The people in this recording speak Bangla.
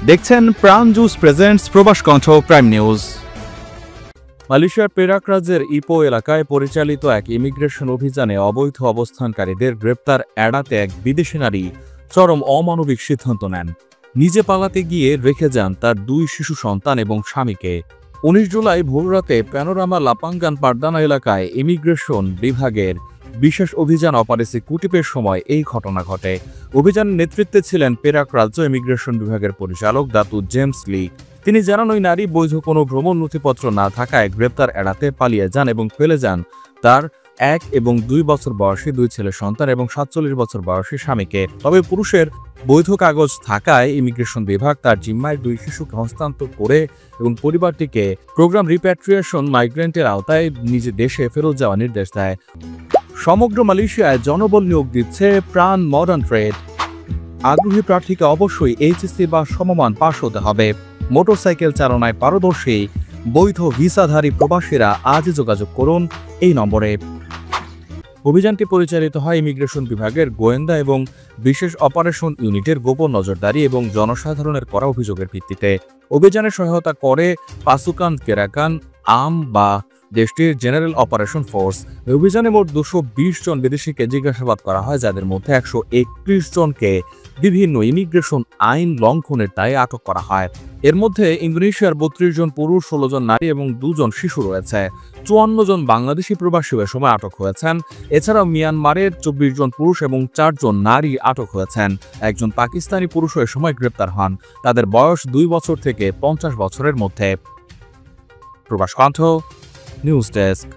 দেখছেন প্রাণ জুস প্রেজেন্টস প্রবাস কণ্ঠ প্রাইম নিউজ। মালয়েশিয়ার পেরাক রাজ্যের ইপো এলাকায় পরিচালিত এক ইমিগ্রেশন অভিযানে অবৈধ অবস্থানকারীদের গ্রেপ্তার এড়াতে এক বিদেশি নারী চরম অমানবিক সিদ্ধান্ত নেন। নিজে পালাতে গিয়ে রেখে যান তার 2 শিশু সন্তান এবং স্বামীকে। 19 জুলাই ভোররাতে প্যানোরামা লাপাঙ্গান পারদানা এলাকায় ইমিগ্রেশন বিভাগের বিশেষ অভিযান অপারেশন কুটিপের সময় এই ঘটনা ঘটে। অভিযানের নেতৃত্বে ছিলেন পেরাক রাজ্য ইমিগ্রেশন বিভাগের পরিচালক দাতু জেমস লি। তিনি জানান, ওই নারী বৈধ কোনো ভ্রমণ নথিপত্র না থাকায় গ্রেপ্তার এড়াতে পালিয়ে যান এবং ফেলে যান তার 1 এবং 2 বছর বয়সী 2 ছেলে সন্তান এবং 47 বছর বয়সী স্বামীকে। তবে পুরুষের বৈধ কাগজ থাকায় ইমিগ্রেশন বিভাগ তার জিম্মায় 2 শিশুকে হস্তান্তর করে এবং পরিবারটিকে প্রোগ্রাম রিপ্যাট্রিয়েশন মাইগ্রেন্টের আওতায় নিজ দেশে ফেরত যাওয়ার নির্দেশ দেয়। সমগ্র মালয়েশিয়ায় জনবল নিয়োগ দিচ্ছে প্রাণ মডার্ন ট্রেড। আগ্রহী প্রার্থীকে অবশ্যই এইচএসসি বা সমমান পাশ হতে হবে। মোটরসাইকেল চালনায় পারদর্শী বৈধ ভিসাধারী প্রবাসীরা আজই যোগাযোগ করুন এই নম্বরে। অভিযানটি পরিচালিত হয় ইমিগ্রেশন বিভাগের গোয়েন্দা এবং বিশেষ অপারেশন ইউনিটের গোপন নজরদারি এবং জনসাধারণের করা অভিযোগের ভিত্তিতে। অভিযানে সহায়তা করে পাসুকান কেরাকান আম বা দেশটির জেনারেল অপারেশন ফোর্স। অভিযানে মোট 220 জন বিদেশিকে জিজ্ঞাসাবাদ করা হয়, যাদের মধ্যে 131 জনকে বিভিন্ন ইমিগ্রেশন আইন লঙ্ঘনের দায়ে আটক করা হয়। এর মধ্যে ইন্দোনেশিয়ার 32 জন পুরুষ, 16 জন নারী এবং 2 জন শিশু রয়েছে। 54 জন বাংলাদেশি প্রবাসী এ সময় আটক হয়েছেন। এছাড়াও মিয়ানমারের 24 জন পুরুষ এবং 4 জন নারী আটক হয়েছেন। একজন পাকিস্তানি পুরুষ এ সময় গ্রেপ্তার হন। তাদের বয়স 2 বছর থেকে 50 বছরের মধ্যে। প্রবাস কণ্ঠ নিউজ ডেস্ক।